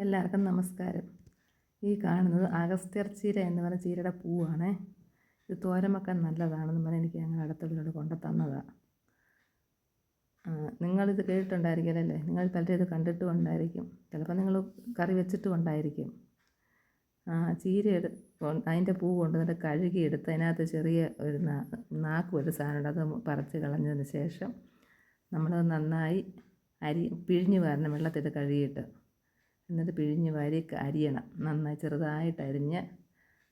എല്ലാവർക്കും നമസ്കാരം. ഈ കാണുന്നത് അഗസ്ത്യർ ചീര എന്ന് പറഞ്ഞ ചീരയുടെ പൂവാണ്. ഇത് തോരൻ വെക്കാൻ നല്ലതാണെന്ന് പറഞ്ഞ് എനിക്ക് ഞങ്ങൾ അടുത്തുള്ളവരോട് കൊണ്ട് തന്നതാണ്. നിങ്ങളിത് കേട്ടിട്ടുണ്ടായിരിക്കുമല്ലോ അല്ലേ? നിങ്ങൾ പലരും ഇത് കണ്ടിട്ടും ഉണ്ടായിരിക്കും. ചിലപ്പോൾ നിങ്ങൾ കറി വെച്ചിട്ടും ഉണ്ടായിരിക്കും. ചീര അതിൻ്റെ പൂ കൊണ്ടുവന്നിട്ട് കഴുകിയെടുത്ത് അതിനകത്ത് ചെറിയ ഒരു നാക്ക് ഒരു സാധനമുണ്ട്, അത് പറിച്ച് കളഞ്ഞതിന് ശേഷം നമ്മളത് നന്നായി പിഴിഞ്ഞ് വരണം, വെള്ളത്തിട്ട് കഴുകിയിട്ട്. എന്നിട്ട് പിഴിഞ്ഞ് അരിയണം. നന്നായി ചെറുതായിട്ട് അരിഞ്ഞ്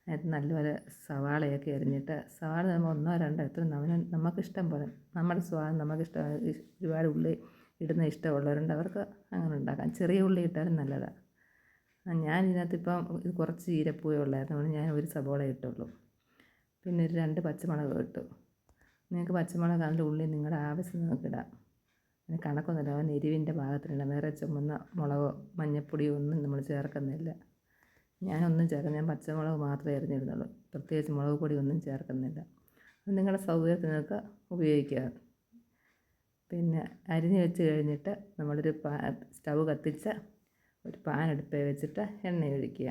അത് നല്ലപോലെ സവാളയൊക്കെ അരിഞ്ഞിട്ട്, സവാള നമ്മൾ ഒന്നോ രണ്ടോ എത്ര നമുക്കിഷ്ടം പോലെ, നമ്മുടെ സ്വാദം നമുക്കിഷ്ടം. ഒരുപാട് ഉള്ളി ഇടുന്ന ഇഷ്ടമുള്ളവരുണ്ട്, അവർക്ക് അങ്ങനെ ഉണ്ടാക്കാം. ചെറിയ ഉള്ളി ഇട്ടാലും നല്ലതാണ്. ഞാൻ ഇതിനകത്തിപ്പം ഇത് കുറച്ച് ചീരപ്പൂവേ ഉള്ളായിരുന്നു, അതുകൊണ്ട് ഞാൻ ഒരു സവാള ഇട്ടുള്ളൂ. പിന്നെ ഒരു 2 പച്ചമുളക് ഇട്ടു. നിങ്ങൾക്ക് പച്ചമുളക് അതിൻ്റെ ഉള്ളി നിങ്ങളുടെ ആവശ്യം നിങ്ങൾക്ക് ഇടാം. പിന്നെ കണക്കൊന്നുമില്ല, അവൻ എരിവിൻ്റെ ഭാഗത്തിനില്ല. വേറെ ചുമന്ന മുളകോ മഞ്ഞപ്പൊടിയോ ഒന്നും നമ്മൾ ചേർക്കുന്നില്ല. ഞാനൊന്നും ഞാൻ പച്ചമുളക് മാത്രമേ എറിഞ്ഞിടുന്നുള്ളൂ. പ്രത്യേകിച്ച് മുളക് പൊടി ഒന്നും ചേർക്കുന്നില്ല. അത് നിങ്ങളുടെ സൗകര്യത്തിനൊക്കെ ഉപയോഗിക്കുക. പിന്നെ അരിഞ്ഞ് വെച്ച് കഴിഞ്ഞിട്ട് നമ്മളൊരു സ്റ്റൗ കത്തിച്ച് ഒരു പാൻ അടുപ്പേ വെച്ചിട്ട് എണ്ണ ഒഴിക്കുക.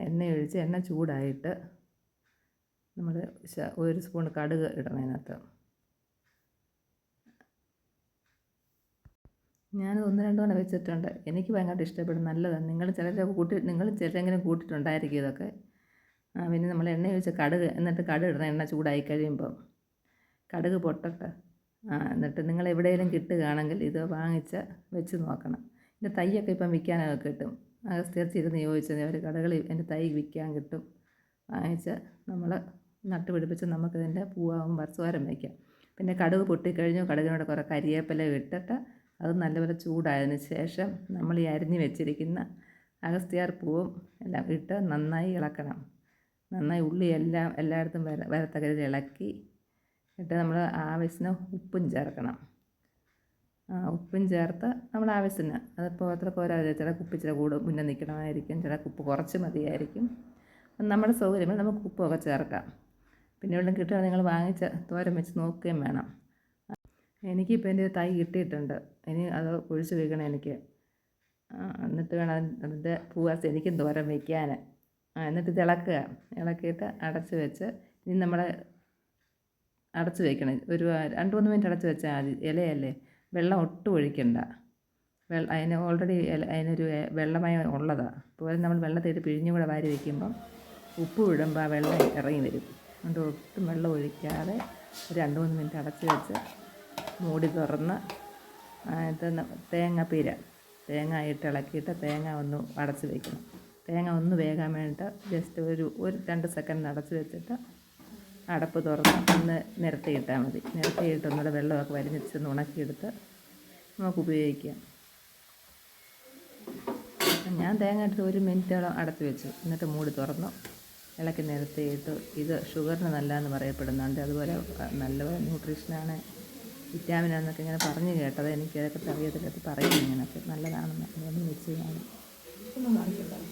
എണ്ണ ഒഴിച്ച് എണ്ണ ചൂടായിട്ട് നമ്മൾ 1 സ്പൂൺ കടുക് ഇടണം അതിനകത്ത്. ഞാനത് 1-2 തവണ വെച്ചിട്ടുണ്ട്. എനിക്ക് ഭയങ്കര ഇഷ്ടപ്പെടും, നല്ലതാണ്. നിങ്ങൾ ചിലരെങ്കിലും കൂട്ടിയിട്ടുണ്ടായിരിക്കും ഇതൊക്കെ. പിന്നെ നമ്മൾ എണ്ണ ഒഴിച്ച് എന്നിട്ട് കടുക് ഇടണം. എണ്ണ ചൂടായി കഴിയുമ്പോൾ കടുക് പൊട്ടട്ടെ. എന്നിട്ട് നിങ്ങൾ എവിടെയെങ്കിലും കിട്ടുകയാണെങ്കിൽ ഇത് വാങ്ങിച്ച് വെച്ച് നോക്കണം. ഇതിൻ്റെ തൈയൊക്കെ ഇപ്പം വിൽക്കാനൊക്കെ കിട്ടും. അഗസ്ത്യർ ചീര ചോദിച്ചത് അവർ കടകളിൽ എൻ്റെ തൈ വിൽക്കാൻ കിട്ടും. വാങ്ങിച്ച് നമ്മൾ നട്ടുപിടിപ്പിച്ച് നമുക്കിതിൻ്റെ പൂവാകുമ്പോൾ തോരൻ വയ്ക്കാം. പിന്നെ കടുക് പൊട്ടിക്കഴിഞ്ഞു കടുകിനോട് കുറേ കരിവേപ്പില ഇട്ടിട്ട് അത് നല്ലപോലെ ചൂടായതിന് ശേഷം നമ്മൾ ഈ അരിഞ്ഞ് വെച്ചിരിക്കുന്ന അഗസ്ത്യാർ പൂവും എല്ലാം ഇട്ട് നന്നായി ഇളക്കണം. നന്നായി ഉള്ളി എല്ലായിടത്തും വരത്തക്ക രീതിയിൽ ഇളക്കി ഇട്ട് നമ്മൾ ആവശ്യത്തിന് ഉപ്പും ചേർക്കണം. ഉപ്പും ചേർത്ത് നമ്മൾ ആവശ്യത്തിന്, അതിപ്പോൾ എത്ര പോരാ, ചില ഉപ്പ് ഇച്ചിരി മുന്നേ നിൽക്കണമായിരിക്കും, ചില ഉപ്പ് കുറച്ച് മതിയായിരിക്കും. നമ്മുടെ സൗകര്യം നമുക്ക് ഉപ്പൊക്കെ ചേർക്കാം. പിന്നെ വെള്ളം കിട്ടുക നിങ്ങൾ വാങ്ങിച്ച് തോരൻ വെച്ച് നോക്കുകയും വേണം. എനിക്കിപ്പോൾ എൻ്റെ തൈ കിട്ടിയിട്ടുണ്ട്. ഇനി അത് ഒഴിച്ച് വയ്ക്കണം എനിക്ക്. എന്നിട്ട് വേണം അതിൻ്റെ പൂവാസ് എനിക്കും തോരൻ വയ്ക്കാൻ. എന്നിട്ട് ഇത് ഇളക്കിയിട്ട് അടച്ച് വെച്ച് ഇനി നമ്മൾ അടച്ച് വയ്ക്കണം. ഒരു 2-3 മിനിറ്റ് അടച്ച് വെച്ചാൽ മതി. ഇലയല്ലേ, വെള്ളം ഒട്ടും ഒഴിക്കണ്ട. അതിന് ഓൾറെഡി അതിനൊരു വെള്ളമയം ഉള്ളതാണ്. അതുപോലെ നമ്മൾ വെള്ളത്തിട്ട് പിഴിഞ്ഞും കൂടെ വാരി വയ്ക്കുമ്പം ഉപ്പ് ഇടുമ്പോൾ ആ വെള്ളം ഇറങ്ങി വരും. അതുകൊണ്ട് ഒട്ടും വെള്ളം ഒഴിക്കാതെ ഒരു 2-3 മിനിറ്റ് അടച്ച് വെച്ച് മൂടി തുറന്ന് തേങ്ങ ഇട്ട് ഇളക്കിയിട്ട് തേങ്ങ ഒന്ന് അടച്ച് വയ്ക്കണം. തേങ്ങ ഒന്ന് വേകാൻ വേണ്ടിയിട്ട് ജസ്റ്റ് ഒരു 2 സെക്കൻഡ് അടച്ച് വെച്ചിട്ട് അടപ്പ് തുറന്ന് ഒന്ന് നിരത്തിയിട്ടാൽ മതി. നിരത്തിയിട്ട് ഒന്നുകൂടെ വെള്ളമൊക്കെ വലിഞ്ഞിച്ചൊന്ന് ഉണക്കിയെടുത്ത് നമുക്ക് ഉപയോഗിക്കാം. ഞാൻ തേങ്ങ ഇട്ട് 1 മിനിറ്റോളം അടച്ച് വെച്ചു. എന്നിട്ട് മൂടി തുറന്നു ഇളക്കി നിരത്തിയിട്ട്. ഇത് ഷുഗറിന് നല്ലതെന്ന് പറയപ്പെടുന്നുണ്ട്. അതുപോലെ നല്ല ന്യൂട്രീഷനാണ്, വിറ്റാമിനാന്നൊക്കെ ഇങ്ങനെ പറഞ്ഞു കേട്ടത്. എനിക്കതൊക്കെ അറിയത്തില്ല, അത് പറയും ഇങ്ങനെയൊക്കെ നല്ലതാണെന്ന്. അതൊന്നും വെച്ച് ഞാൻ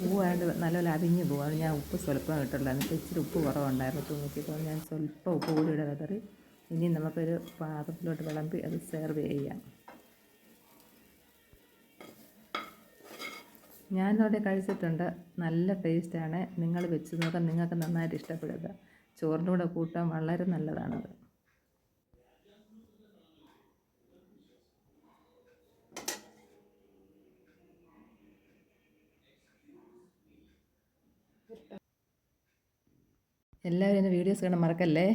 പൂവായിട്ട് നല്ലപോലെ അരിഞ്ഞ് പോകും. അത് ഞാൻ ഉപ്പ് സ്വല്പം ഇട്ടുള്ളൂ. എന്നിട്ട് ഇച്ചിരി ഉപ്പ് കുറവുണ്ടായിരുന്നു നോക്കിയപ്പോൾ ഞാൻ സ്വല്പം ഉപ്പ് കൂടി ഇടറി. ഇനി നമുക്കൊരു പാത്രത്തിലോട്ട് വിളമ്പി അത് സെർവ് ചെയ്യാം. ഞാനിതോടെ കഴിച്ചിട്ടുണ്ട്, നല്ല ടേസ്റ്റാണ്. നിങ്ങൾ വെച്ച് നോക്കാൻ, നിങ്ങൾക്ക് നന്നായിട്ട് ഇഷ്ടപ്പെടുക. ചോറിൻ്റെ കൂടെ കൂട്ടാൻ വളരെ നല്ലതാണത്. എല്ലാവരും എൻ്റെ വീഡിയോസ് കാണാൻ മറക്കല്ലേ.